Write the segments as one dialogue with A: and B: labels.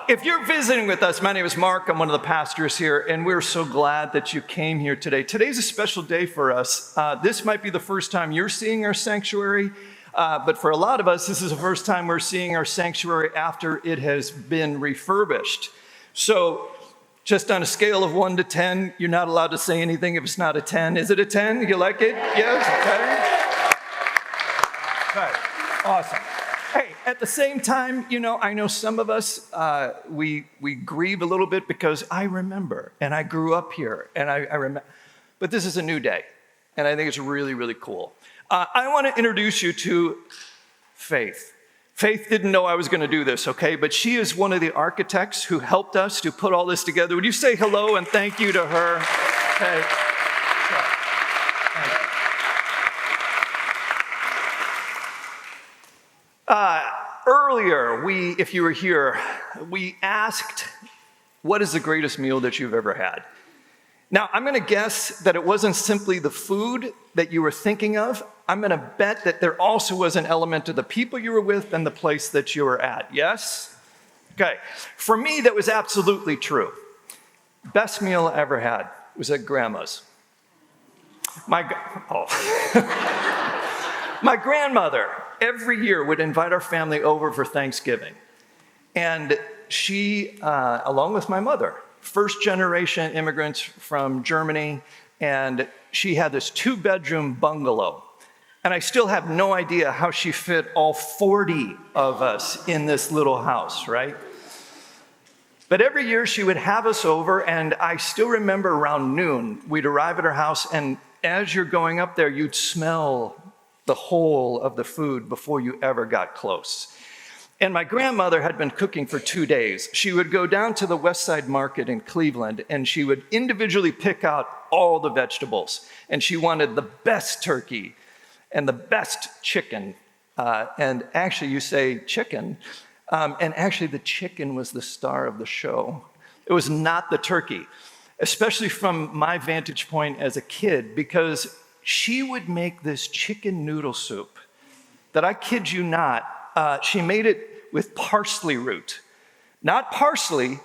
A: If you're visiting with us, my name is Mark. I'm one of the pastors here, and we're so glad that you came here today. Today's a special day for us. This might be the first time you're seeing our sanctuary, but for a lot of us, this is the first time we're seeing our sanctuary after it has been refurbished. So just on a scale of 1 to 10, you're not allowed to say anything if it's not a 10. Is it a 10? You like it? Yes? Okay. Right. Awesome. Hey, at the same time, I know some of us, we grieve a little bit because I remember, and I grew up here, and I remember. But this is a new day, and I think it's really, really cool. I want to introduce you to Faith. Faith didn't know I was going to do this, okay? But she is one of the architects who helped us to put all this together. Would you say hello and thank you to her? Hey. Earlier, if you were here, we asked, what is the greatest meal that you've ever had? Now, I'm going to guess that it wasn't simply the food that you were thinking of. I'm going to bet that there also was an element of the people you were with and the place that you were at. Yes? Okay. For me, that was absolutely true. Best meal I ever had was at Grandma's. My grandmother every year would invite our family over for Thanksgiving. And she, along with my mother, first generation immigrants from Germany, and she had this 2-bedroom bungalow. And I still have no idea how she fit all 40 of us in this little house, right? But every year she would have us over, and I still remember around noon, we'd arrive at her house, and as you're going up there, you'd smell the whole of the food before you ever got close. And my grandmother had been cooking for 2 days. She would go down to the West Side Market in Cleveland, and she would individually pick out all the vegetables. And she wanted the best turkey and the best chicken. And actually, you say chicken, and actually the chicken was the star of the show. It was not the turkey, especially from my vantage point as a kid, because she would make this chicken noodle soup that, I kid you not, she made it with parsley root. Not parsley,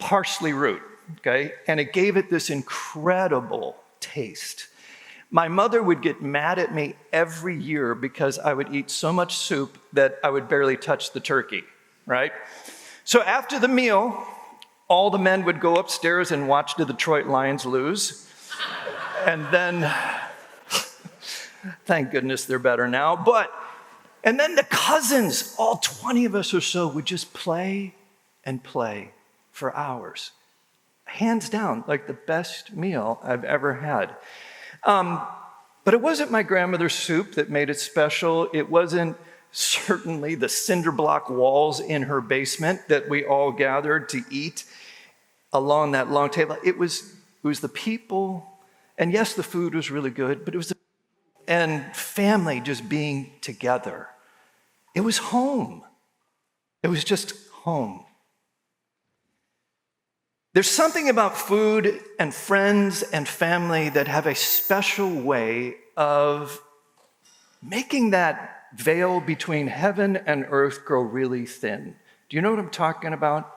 A: parsley root, okay? And it gave it this incredible taste. My mother would get mad at me every year because I would eat so much soup that I would barely touch the turkey, right? So after the meal, all the men would go upstairs and watch the Detroit Lions lose. And then, thank goodness they're better now. And then the cousins, all 20 of us or so, would just play and play for hours. Hands down, like the best meal I've ever had. But it wasn't my grandmother's soup that made it special. It wasn't certainly the cinder block walls in her basement that we all gathered to eat along that long table. It was the people, and yes, the food was really good, but it was and family just being together. It was home. It was just home. There's something about food and friends and family that have a special way of making that veil between heaven and earth grow really thin. Do you know what I'm talking about?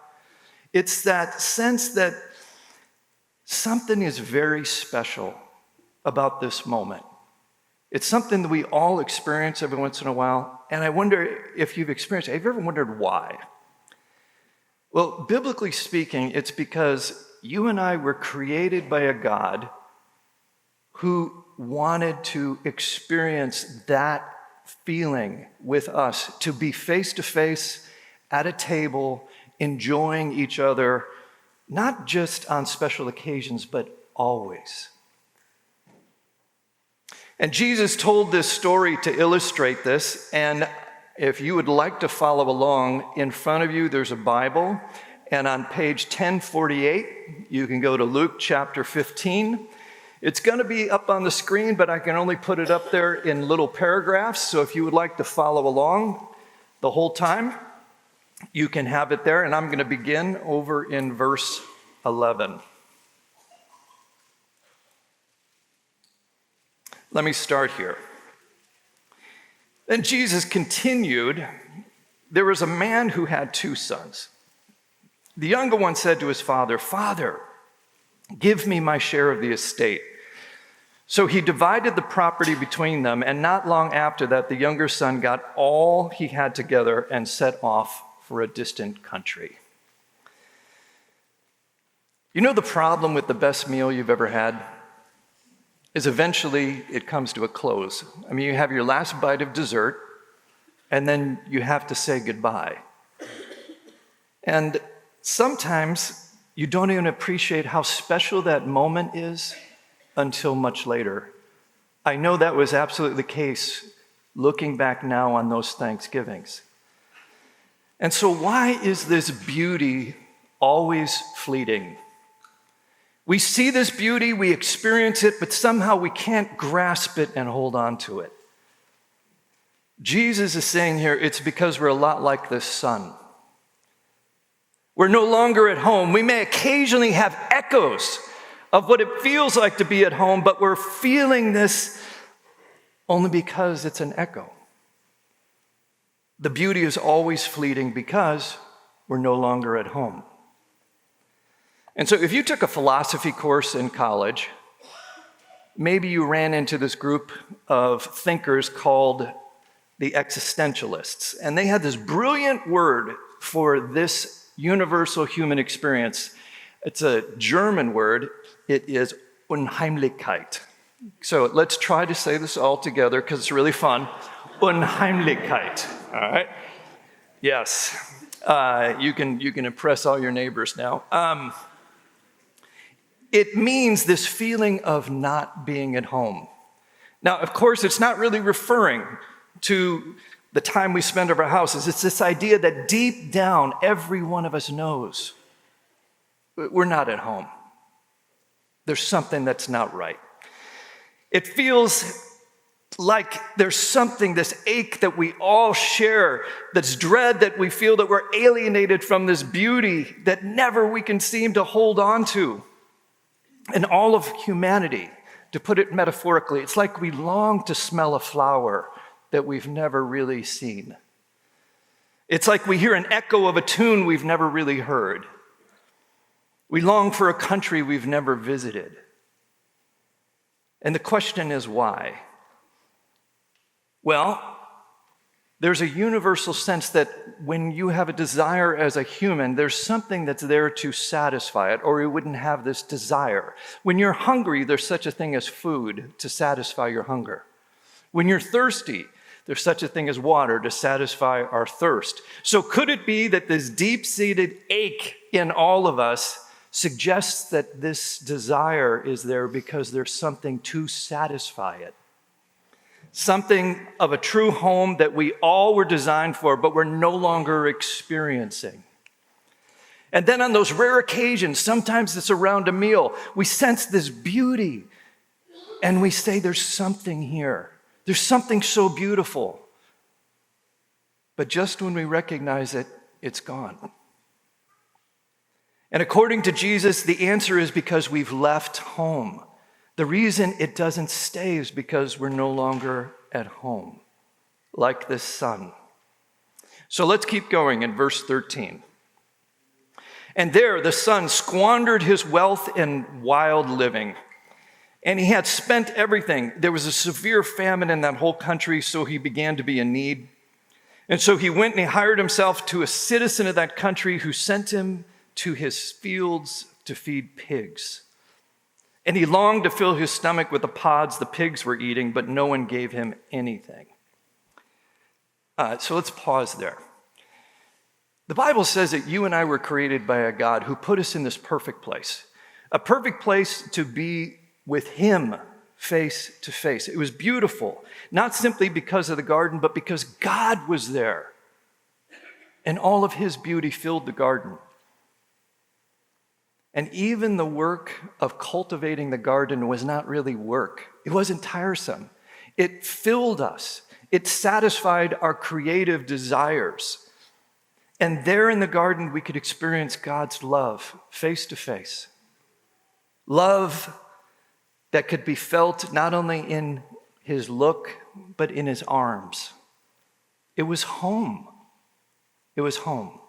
A: It's that sense that something is very special about this moment. It's something that we all experience every once in a while, and I wonder if you've experienced it. Have you ever wondered why? Well, biblically speaking, it's because you and I were created by a God who wanted to experience that feeling with us, to be face to face at a table, enjoying each other, not just on special occasions, but always. And Jesus told this story to illustrate this, and if you would like to follow along, in front of you there's a Bible, and on page 1048, you can go to Luke chapter 15. It's going to be up on the screen, but I can only put it up there in little paragraphs, so if you would like to follow along the whole time, you can have it there, and I'm going to begin over in verse 11. Let me start here. Then Jesus continued, there was a man who had 2 sons. The younger one said to his father, "Father, give me my share of the estate." So he divided the property between them, and not long after that, the younger son got all he had together and set off for a distant country. You know the problem with the best meal you've ever had is eventually it comes to a close. I mean, you have your last bite of dessert, and then you have to say goodbye. And sometimes you don't even appreciate how special that moment is until much later. I know that was absolutely the case looking back now on those Thanksgivings. And so why is this beauty always fleeting? We see this beauty, we experience it, but somehow we can't grasp it and hold on to it. Jesus is saying here, it's because we're a lot like this son. We're no longer at home. We may occasionally have echoes of what it feels like to be at home, but we're feeling this only because it's an echo. The beauty is always fleeting because we're no longer at home. And so if you took a philosophy course in college, maybe you ran into this group of thinkers called the existentialists. And they had this brilliant word for this universal human experience. It's a German word. It is Unheimlichkeit. So let's try to say this all together because it's really fun. Unheimlichkeit. All right? Yes. You can impress all your neighbors now. It means this feeling of not being at home. Now, of course, it's not really referring to the time we spend at our houses. It's this idea that deep down, every one of us knows we're not at home. There's something that's not right. It feels like there's something, this ache that we all share, this dread that we feel that we're alienated from this beauty that never we can seem to hold on to. And all of humanity, to put it metaphorically, it's like we long to smell a flower that we've never really seen. It's like we hear an echo of a tune we've never really heard. We long for a country we've never visited. And the question is why? Well, there's a universal sense that when you have a desire as a human, there's something that's there to satisfy it, or you wouldn't have this desire. When you're hungry, there's such a thing as food to satisfy your hunger. When you're thirsty, there's such a thing as water to satisfy our thirst. So could it be that this deep-seated ache in all of us suggests that this desire is there because there's something to satisfy it? Something of a true home that we all were designed for, but we're no longer experiencing. And then on those rare occasions, sometimes it's around a meal, we sense this beauty and we say, there's something here. There's something so beautiful. But just when we recognize it, it's gone. And according to Jesus, the answer is because we've left home. The reason it doesn't stay is because we're no longer at home, like this son. So let's keep going in verse 13. And there the son squandered his wealth in wild living, and he had spent everything. There was a severe famine in that whole country, so he began to be in need. And so he went and he hired himself to a citizen of that country who sent him to his fields to feed pigs. And he longed to fill his stomach with the pods the pigs were eating, but no one gave him anything. So let's pause there. The Bible says that you and I were created by a God who put us in this perfect place, a perfect place to be with him face to face. It was beautiful, not simply because of the garden, but because God was there. And all of his beauty filled the garden. And even the work of cultivating the garden was not really work. It wasn't tiresome. It filled us. It satisfied our creative desires. And there in the garden, we could experience God's love face to face. Love that could be felt not only in his look, but in his arms. It was home. It was home.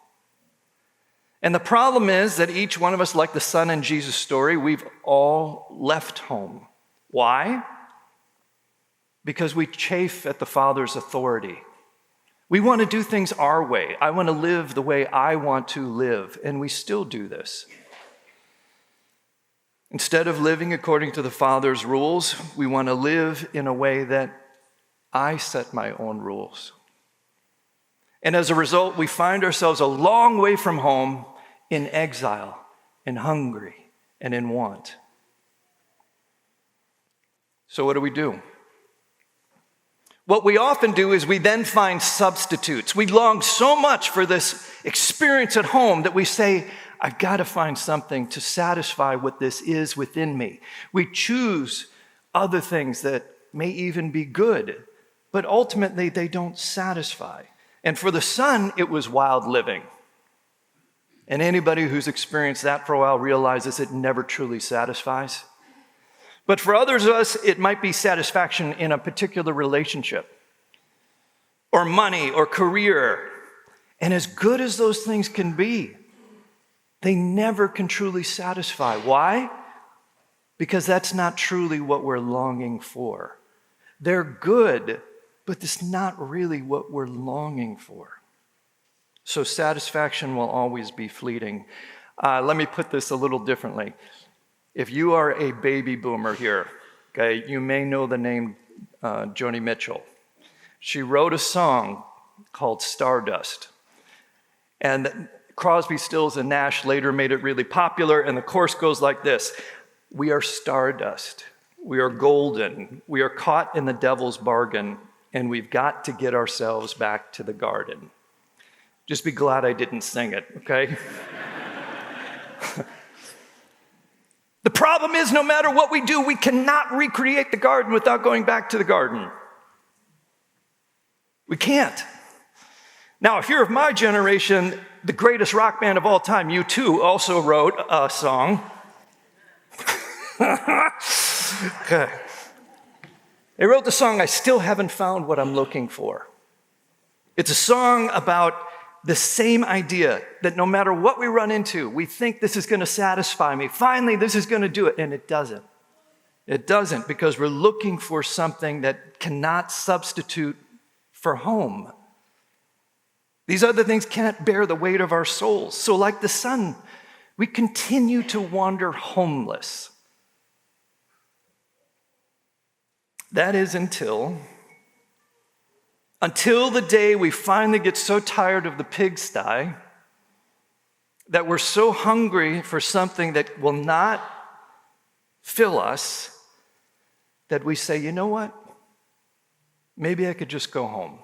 A: And the problem is that each one of us, like the son in Jesus' story, we've all left home. Why? Because we chafe at the Father's authority. We want to do things our way. I want to live the way I want to live, and we still do this. Instead of living according to the Father's rules, we want to live in a way that I set my own rules. And as a result, we find ourselves a long way from home, in exile, and hungry, and in want. So what do? What we often do is we then find substitutes. We long so much for this experience at home that we say, I've got to find something to satisfy what this is within me. We choose other things that may even be good, but ultimately they don't satisfy. And for the son, it was wild living. And anybody who's experienced that for a while realizes it never truly satisfies. But for others of us, it might be satisfaction in a particular relationship, or money, or career. And as good as those things can be, they never can truly satisfy. Why? Because that's not truly what we're longing for. They're good, but it's not really what we're longing for. So satisfaction will always be fleeting. Let me put this a little differently. If you are a baby boomer here, okay, you may know the name Joni Mitchell. She wrote a song called Stardust. And Crosby, Stills, and Nash later made it really popular, and the chorus goes like this: we are stardust, we are golden, we are caught in the devil's bargain, and we've got to get ourselves back to the garden. Just be glad I didn't sing it, okay? The problem is, no matter what we do, we cannot recreate the garden without going back to the garden. We can't. Now, if you're of my generation, the greatest rock band of all time, U2, also wrote a song. Okay. They wrote the song, I Still Haven't Found What I'm Looking For. It's a song about the same idea that no matter what we run into, we think this is going to satisfy me. Finally, this is going to do it. And it doesn't. It doesn't, because we're looking for something that cannot substitute for home. These other things can't bear the weight of our souls. So like the son, we continue to wander homeless. That is until the day we finally get so tired of the pigsty that we're so hungry for something that will not fill us that we say, you know what? Maybe I could just go home.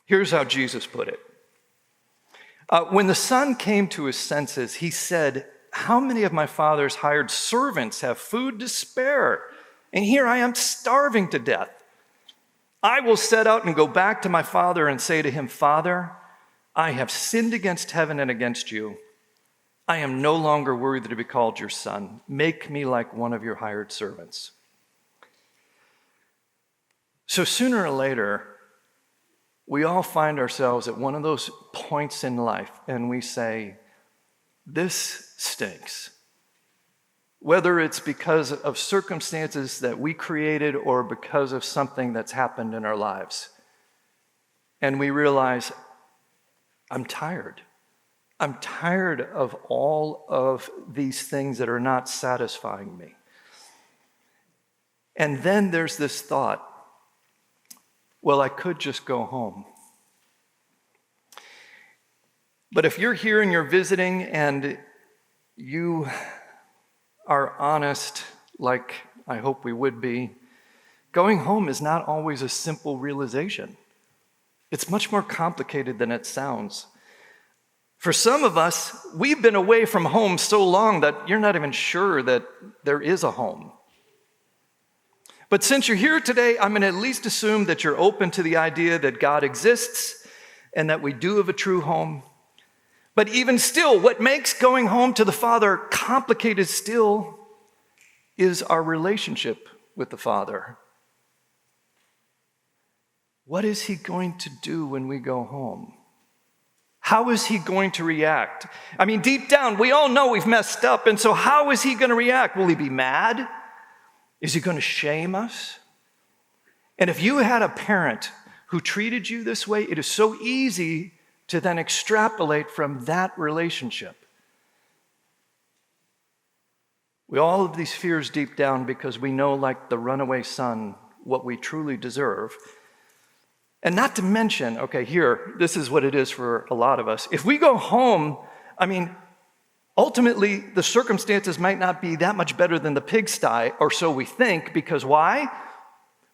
A: Here's how Jesus put it. When the son came to his senses, he said, how many of my father's hired servants have food to spare? And here I am starving to death. I will set out and go back to my father and say to him, Father, I have sinned against heaven and against you. I am no longer worthy to be called your son. Make me like one of your hired servants. So sooner or later, we all find ourselves at one of those points in life and we say, this stinks. Whether it's because of circumstances that we created or because of something that's happened in our lives. And we realize, I'm tired. I'm tired of all of these things that are not satisfying me. And then there's this thought, well, I could just go home. But if you're here and you're visiting and you are honest, like I hope we would be, going home is not always a simple realization. It's much more complicated than it sounds. For some of us, we've been away from home so long that you're not even sure that there is a home. But since you're here today, I'm going to at least assume that you're open to the idea that God exists and that we do have a true home. But even still, what makes going home to the Father complicated still is our relationship with the Father. What is he going to do when we go home? How is he going to react? I mean, deep down, we all know we've messed up, and so how is he going to react? Will he be mad? Is he going to shame us? And if you had a parent who treated you this way, it is so easy to then extrapolate from that relationship. We all have these fears deep down because we know, like the runaway son, what we truly deserve. And not to mention, okay, here, this is what it is for a lot of us. If we go home, I mean, ultimately, the circumstances might not be that much better than the pigsty, or so we think, because why?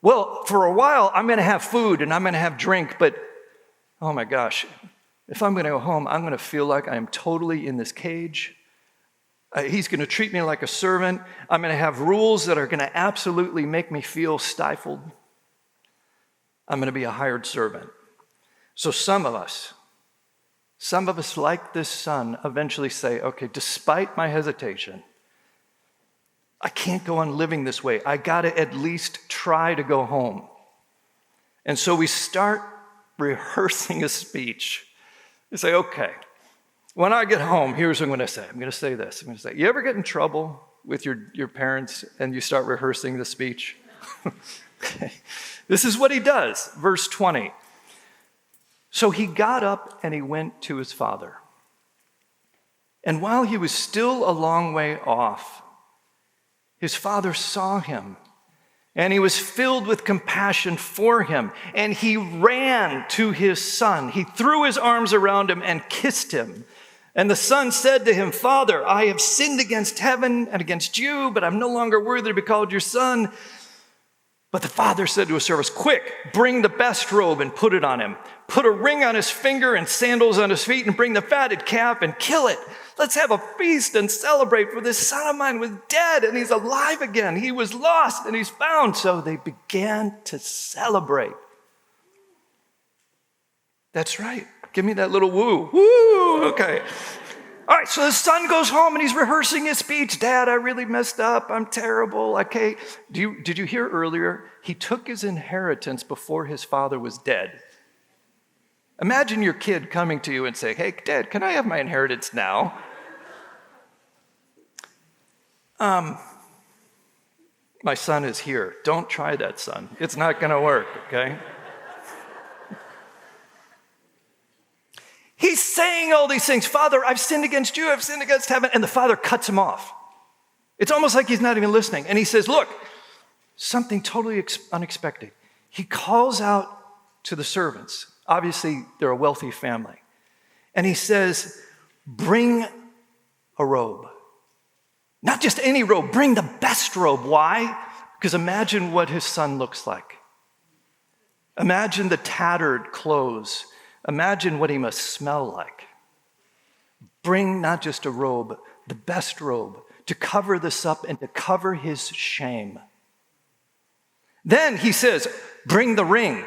A: Well, for a while, I'm going to have food and I'm going to have drink, but oh my gosh, if I'm going to go home, I'm going to feel like I am totally in this cage. He's going to treat me like a servant. I'm going to have rules that are going to absolutely make me feel stifled. I'm going to be a hired servant. So some of us, like this son, eventually say, okay, despite my hesitation, I can't go on living this way. I got to at least try to go home. And so we start rehearsing a speech. We say, okay, when I get home, here's what I'm going to say. I'm going to say this. I'm going to say, you ever get in trouble with your parents and you start rehearsing the speech? Okay. This is what he does. Verse 20. So he got up and he went to his father. And while he was still a long way off, his father saw him, and he was filled with compassion for him, and he ran to his son. He threw his arms around him and kissed him. And the son said to him, Father, I have sinned against heaven and against you, but I'm no longer worthy to be called your son. But the father said to his servants, quick, bring the best robe and put it on him. Put a ring on his finger and sandals on his feet, and bring the fatted calf and kill it. Let's have a feast and celebrate, for this son of mine was dead and he's alive again. He was lost and he's found. So they began to celebrate. That's right. Give me that little woo. Woo, okay. All right, so the son goes home and he's rehearsing his speech. Dad, I really messed up. I'm terrible. Okay. Did you hear earlier? He took his inheritance before his father was dead. Imagine your kid coming to you and saying, hey, Dad, can I have my inheritance now? My son is here. Don't try that, son. It's not going to work, okay? He's saying all these things. Father, I've sinned against you. I've sinned against heaven. And the father cuts him off. It's almost like he's not even listening. And he says, look, something totally unexpected. He calls out to the servants. Obviously, they're a wealthy family. And he says, bring a robe. Not just any robe, bring the best robe. Why? Because imagine what his son looks like. Imagine the tattered clothes. Imagine what he must smell like. Bring not just a robe, the best robe, to cover this up and to cover his shame. Then he says, bring the ring.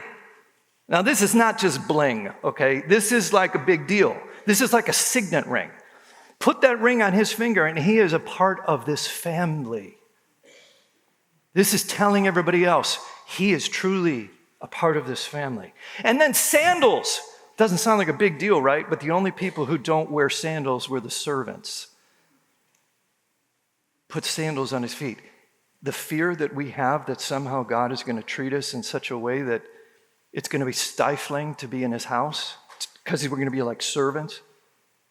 A: Now, this is not just bling, okay? This is like a big deal. This is like a signet ring. Put that ring on his finger, and he is a part of this family. This is telling everybody else he is truly a part of this family. And then sandals. Doesn't sound like a big deal, right? But the only people who don't wear sandals were the servants. Put sandals on his feet. The fear that we have that somehow God is going to treat us in such a way that it's going to be stifling to be in his house because we're going to be like servants.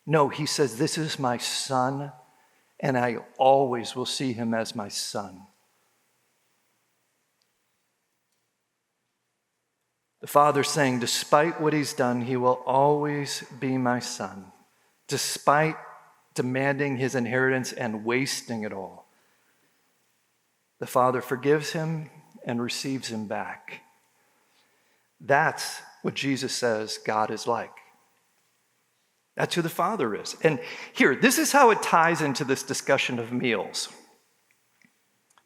A: No, he says, this is my son, and I always will see him as my son. The father saying, despite what he's done, he will always be my son, despite demanding his inheritance and wasting it all. The father forgives him and receives him back. That's what Jesus says God is like. That's who the Father is. And here, this is how it ties into this discussion of meals.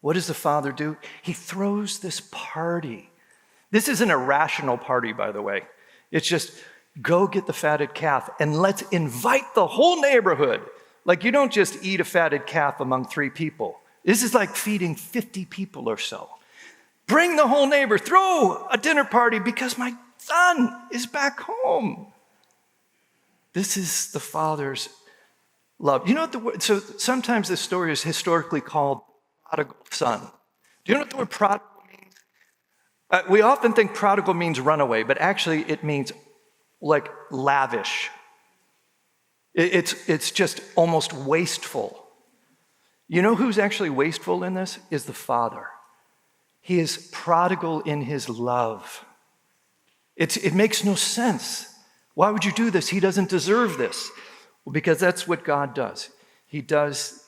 A: What does the Father do? He throws this party. This is an irrational party, by the way. It's just, go get the fatted calf and let's invite the whole neighborhood. Like, you don't just eat a fatted calf among 3 people. This is like feeding 50 people or so. Bring the whole neighbor, throw a dinner party because my son is back home. This is the Father's love. You know what the word, so sometimes this story is historically called prodigal son. Do you know what the word prodigal means? We often think prodigal means runaway, but actually it means like lavish. It's just almost wasteful. You know who's actually wasteful in this? Is the Father. He is prodigal in his love. It makes no sense. Why would you do this? He doesn't deserve this. Well, because that's what God does. He does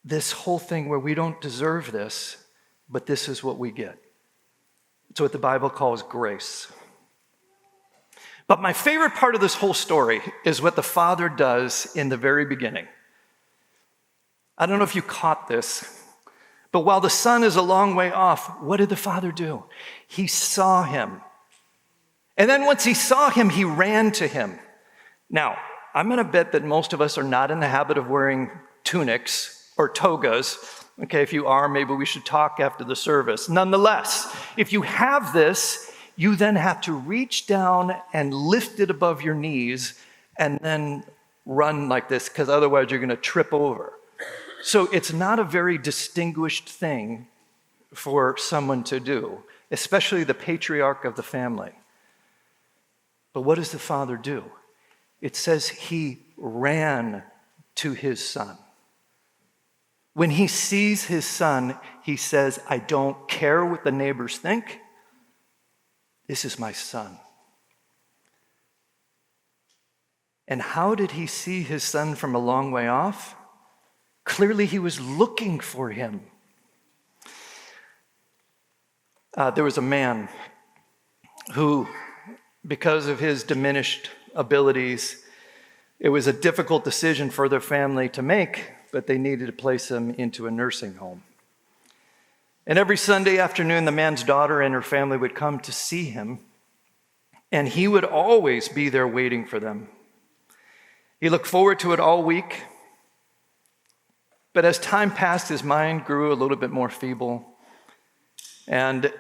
A: this whole thing where we don't deserve this, but this is what we get. It's what the Bible calls grace. But my favorite part of this whole story is what the Father does in the very beginning. I don't know if you caught this, but while the Son is a long way off, what did the Father do? He saw him. And then once he saw him, he ran to him. Now, I'm going to bet that most of us are not in the habit of wearing tunics or togas. Okay, if you are, maybe we should talk after the service. Nonetheless, if you have this, you then have to reach down and lift it above your knees and then run like this, because otherwise you're going to trip over. So it's not a very distinguished thing for someone to do, especially the patriarch of the family. But what does the Father do? It says he ran to his Son. When he sees his Son, he says, I don't care what the neighbors think. This is my Son. And how did he see his Son from a long way off? Clearly, he was looking for him. There was a man who, because of his diminished abilities, it was a difficult decision for their family to make, but they needed to place him into a nursing home. And every Sunday afternoon, the man's daughter and her family would come to see him, and he would always be there waiting for them. He looked forward to it all week, but as time passed, his mind grew a little bit more feeble, and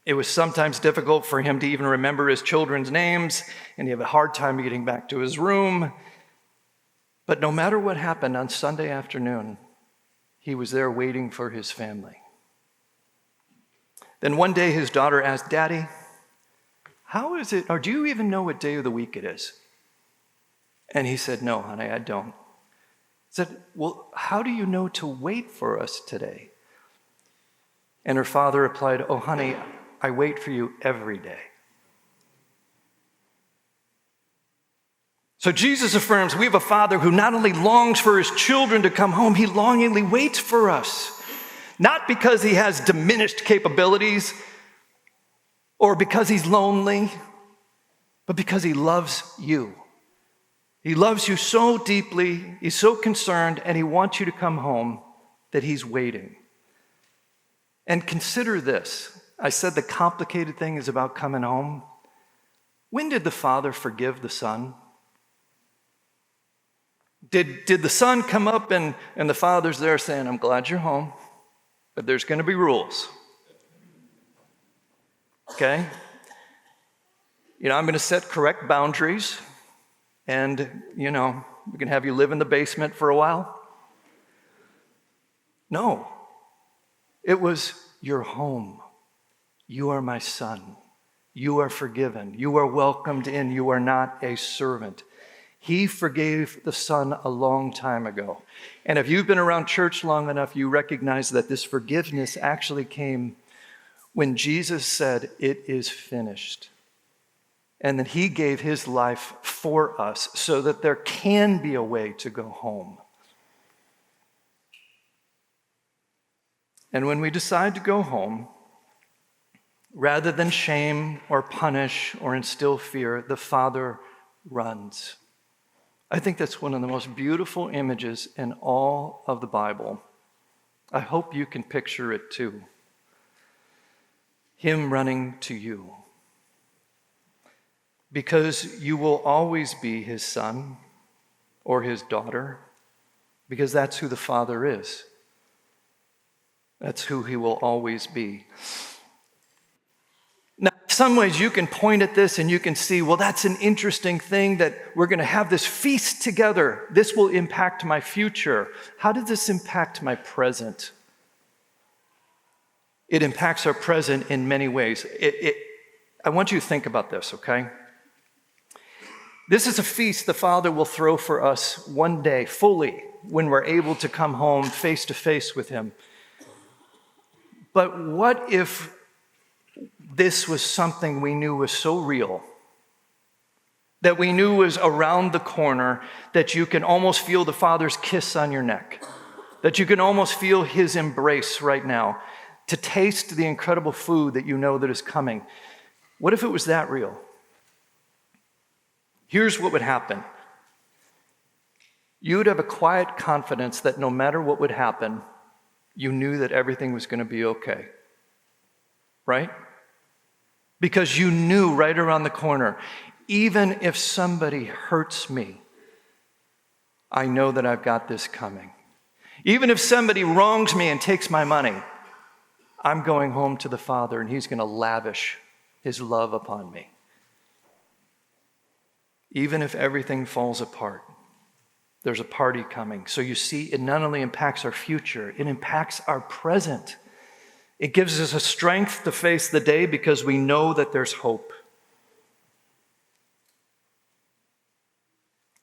A: it was sometimes difficult for him to even remember his children's names, and he had a hard time getting back to his room. But no matter what happened on Sunday afternoon, he was there waiting for his family. Then one day his daughter asked, Daddy, how is it, or do you even know what day of the week it is? And he said, No, honey, I don't. He said, well, how do you know to wait for us today? And her father replied, oh, honey, I wait for you every day. So Jesus affirms we have a Father who not only longs for his children to come home, he longingly waits for us. Not because he has diminished capabilities or because he's lonely, but because he loves you. He loves you so deeply, he's so concerned, and he wants you to come home that he's waiting. And consider this. I said the complicated thing is about coming home. When did the Father forgive the Son? Did the Son come up and the Father's there saying, I'm glad you're home, but there's going to be rules. Okay? I'm going to set correct boundaries, and, we can have you live in the basement for a while. No. It was your home. You are my son. You are forgiven. You are welcomed in. You are not a servant. He forgave the Son a long time ago. And if you've been around church long enough, you recognize that this forgiveness actually came when Jesus said, it is finished. And that he gave his life for us so that there can be a way to go home. And when we decide to go home, rather than shame or punish or instill fear, the Father runs. I think that's one of the most beautiful images in all of the Bible. I hope you can picture it too. Him running to you. Because you will always be his son or his daughter, because that's who the Father is. That's who he will always be. Now, some ways you can point at this and you can see, well, that's an interesting thing that we're going to have this feast together. This will impact my future. How did this impact my present? It impacts our present in many ways. I want you to think about this, okay? This is a feast the Father will throw for us one day fully when we're able to come home face to face with him. But what if this was something we knew was so real, that we knew was around the corner, that you can almost feel the Father's kiss on your neck, that you can almost feel his embrace right now, to taste the incredible food that you know that is coming? What if it was that real? Here's what would happen. You would have a quiet confidence that no matter what would happen, you knew that everything was going to be okay. Right? Because you knew right around the corner, even if somebody hurts me, I know that I've got this coming. Even if somebody wrongs me and takes my money, I'm going home to the Father and he's going to lavish his love upon me. Even if everything falls apart, there's a party coming. So you see, it not only impacts our future, it impacts our present. It gives us a strength to face the day because we know that there's hope.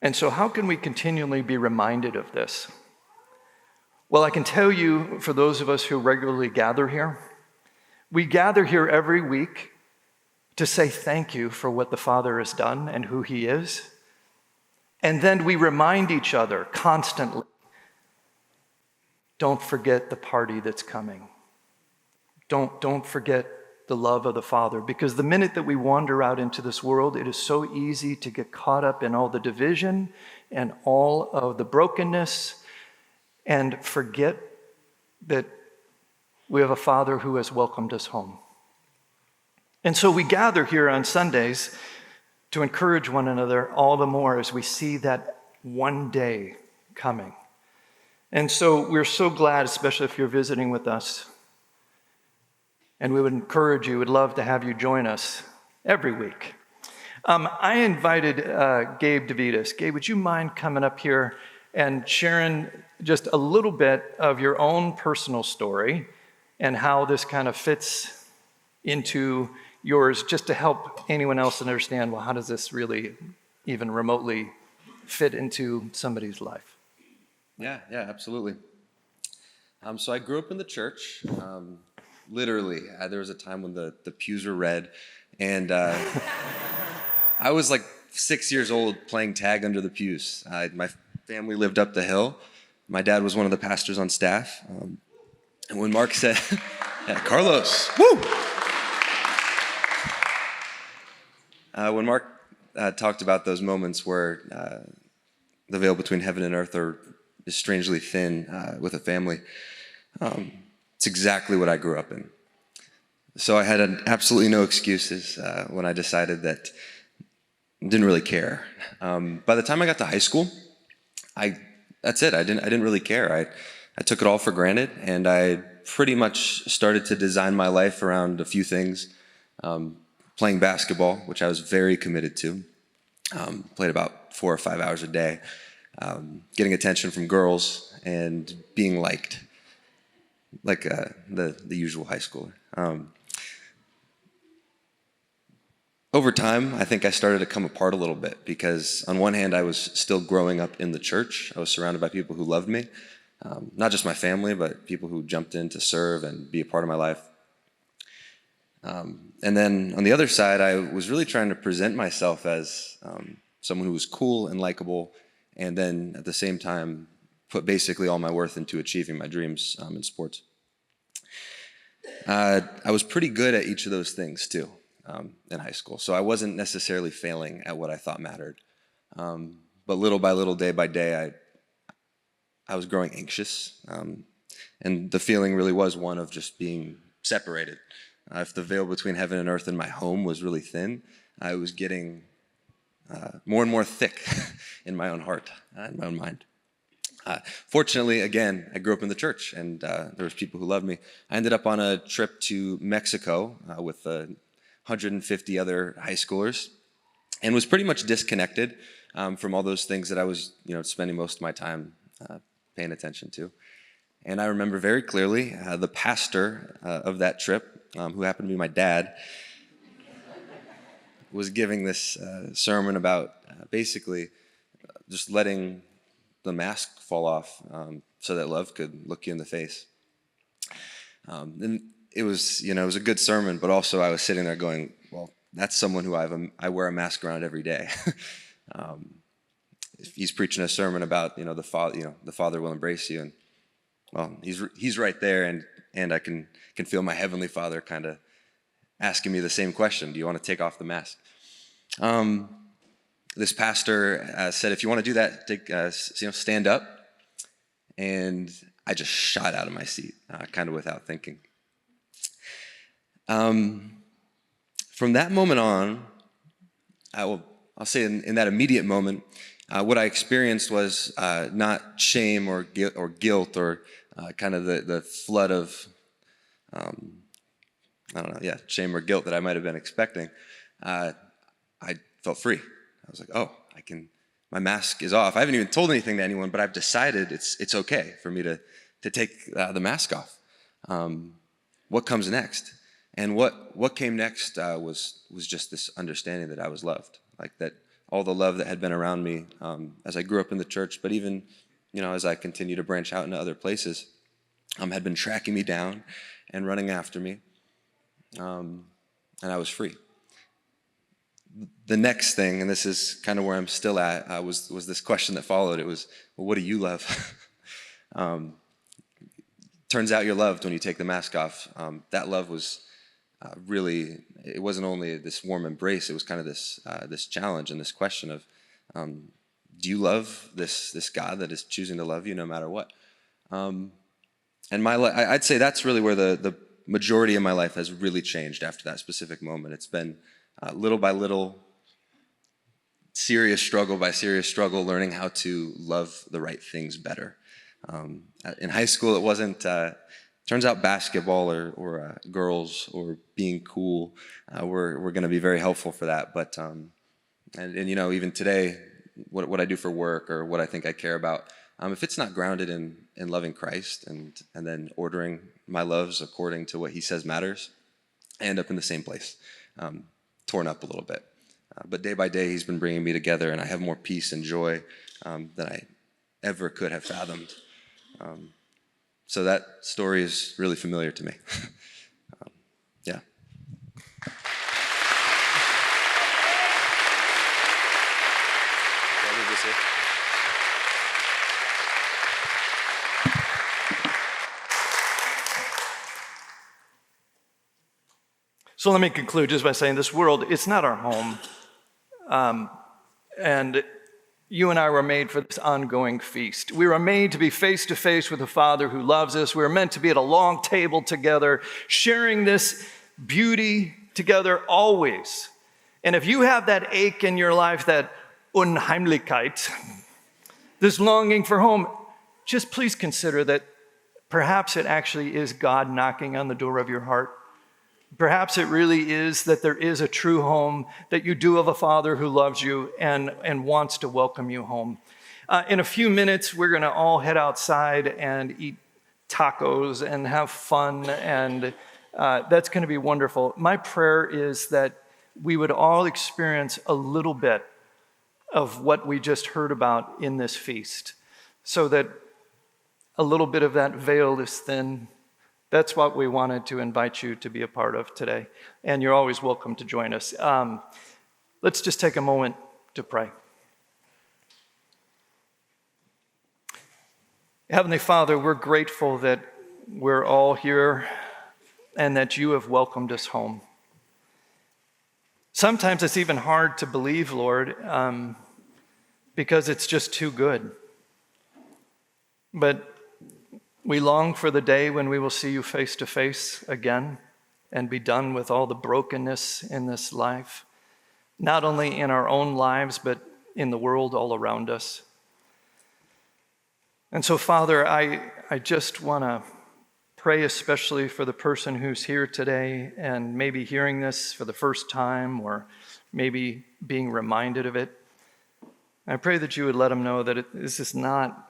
A: And so how can we continually be reminded of this? Well, I can tell you, for those of us who regularly gather here, we gather here every week to say thank you for what the Father has done and who he is. And then we remind each other constantly, don't forget the party that's coming. Don't forget the love of the Father, because the minute that we wander out into this world, it is so easy to get caught up in all the division and all of the brokenness and forget that we have a Father who has welcomed us home. And so we gather here on Sundays to encourage one another all the more as we see that one day coming. And so we're so glad, especially if you're visiting with us, and we would encourage you, would love to have you join us every week. I invited Gabe DeVitas. Gabe, would you mind coming up here and sharing just a little bit of your own personal story and how this kind of fits into yours, just to help anyone else understand, well, how does this really even remotely fit into somebody's life?
B: Yeah, absolutely. So I grew up in the church. Literally, there was a time when the pews were red, and I was like 6 years old playing tag under the pews. My family lived up the hill. My dad was one of the pastors on staff. And when Mark said, yeah, Carlos, woo! When Mark talked about those moments where the veil between heaven and earth is strangely thin with a family, it's exactly what I grew up in. So I had absolutely no excuses when I decided that I didn't really care. By the time I got to high school, that's it. I didn't really care. I took it all for granted, and I pretty much started to design my life around a few things. Playing basketball, which I was very committed to. Played about 4 or 5 hours a day. Getting attention from girls and being liked, like the usual high schooler. Over time, I think I started to come apart a little bit because on one hand, I was still growing up in the church. I was surrounded by people who loved me, not just my family, but people who jumped in to serve and be a part of my life. And then on the other side, I was really trying to present myself as someone who was cool and likable, and then at the same time, put basically all my worth into achieving my dreams in sports. I was pretty good at each of those things too in high school, so I wasn't necessarily failing at what I thought mattered. But little by little, day by day, I was growing anxious, and the feeling really was one of just being separated. If the veil between heaven and earth in my home was really thin, I was getting more and more thick in my own heart, in my own mind. Fortunately, again, I grew up in the church, and there was people who loved me. I ended up on a trip to Mexico with 150 other high schoolers, and was pretty much disconnected from all those things that I was, spending most of my time paying attention to. And I remember very clearly the pastor of that trip, who happened to be my dad, was giving this sermon about basically just letting the mask fall off so that love could look you in the face. And it was a good sermon, but also I was sitting there going, well, that's someone who I wear a mask around every day. If he's preaching a sermon about the Father will embrace you, and well, he's right there, and I can feel my Heavenly Father kind of asking me the same question: do you want to take off the mask? This pastor said, if you want to do that, stand up. And I just shot out of my seat, kind of without thinking. From that moment on, I'll say in that immediate moment, what I experienced was not shame or guilt or kind of the flood of, shame or guilt that I might have been expecting. I felt free. I was like, oh, my mask is off. I haven't even told anything to anyone, but I've decided it's okay for me to take the mask off. What comes next? And what came next was just this understanding that I was loved, like that all the love that had been around me as I grew up in the church, but even as I continue to branch out into other places, had been tracking me down and running after me, and I was free. The next thing, and this is kind of where I'm still at, was this question that followed. It was, well, what do you love? Turns out you're loved when you take the mask off. That love was really, it wasn't only this warm embrace, it was kind of this challenge and this question of, do you love this God that is choosing to love you no matter what? And I'd say that's really where the majority of my life has really changed after that specific moment. It's been little by little, serious struggle by serious struggle, learning how to love the right things better. In high school, it wasn't, turns out basketball or girls or being cool were going to be very helpful for that. But, even today, what I do for work or what I think I care about, if it's not grounded in loving Christ and then ordering my loves according to what he says matters, I end up in the same place. Torn up a little bit. But day by day, he's been bringing me together, and I have more peace and joy than I ever could have fathomed. So that story is really familiar to me. Yeah.
A: So let me conclude just by saying this world, it's not our home. And you and I were made for this ongoing feast. We were made to be face to face with a Father who loves us. We were meant to be at a long table together, sharing this beauty together always. And if you have that ache in your life, that Unheimlichkeit, this longing for home, just please consider that perhaps it actually is God knocking on the door of your heart. Perhaps it really is that there is a true home that you do have a Father who loves you and wants to welcome you home. In a few minutes, we're going to all head outside and eat tacos and have fun, and that's going to be wonderful. My prayer is that we would all experience a little bit of what we just heard about in this feast, so that a little bit of that veil is thin. That's what we wanted to invite you to be a part of today. And you're always welcome to join us. Let's just take a moment to pray. Heavenly Father, we're grateful that we're all here and that you have welcomed us home. Sometimes it's even hard to believe, Lord, because it's just too good. But we long for the day when we will see you face to face again and be done with all the brokenness in this life, not only in our own lives, but in the world all around us. And so, Father, I just want to pray especially for the person who's here today and maybe hearing this for the first time or maybe being reminded of it. I pray that you would let them know that this is not,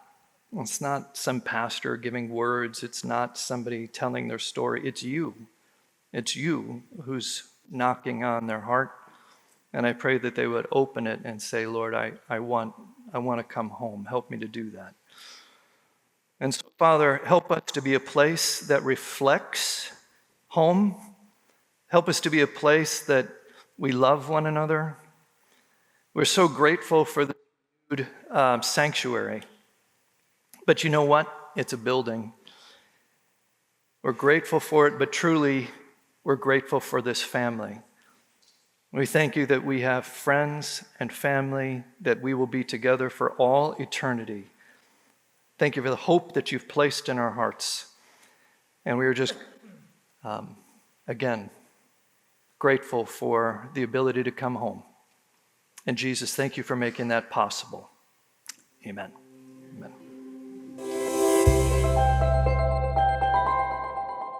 A: it's not some pastor giving words. It's not somebody telling their story. It's you. It's you who's knocking on their heart. And I pray that they would open it and say, Lord, I want to come home. Help me to do that. And so, Father, help us to be a place that reflects home. Help us to be a place that we love one another. We're so grateful for the sanctuary. But you know what? It's a building. We're grateful for it, but truly, we're grateful for this family. We thank you that we have friends and family, that we will be together for all eternity. Thank you for the hope that you've placed in our hearts. And we are just, again, grateful for the ability to come home. And Jesus, thank you for making that possible. Amen. Amen.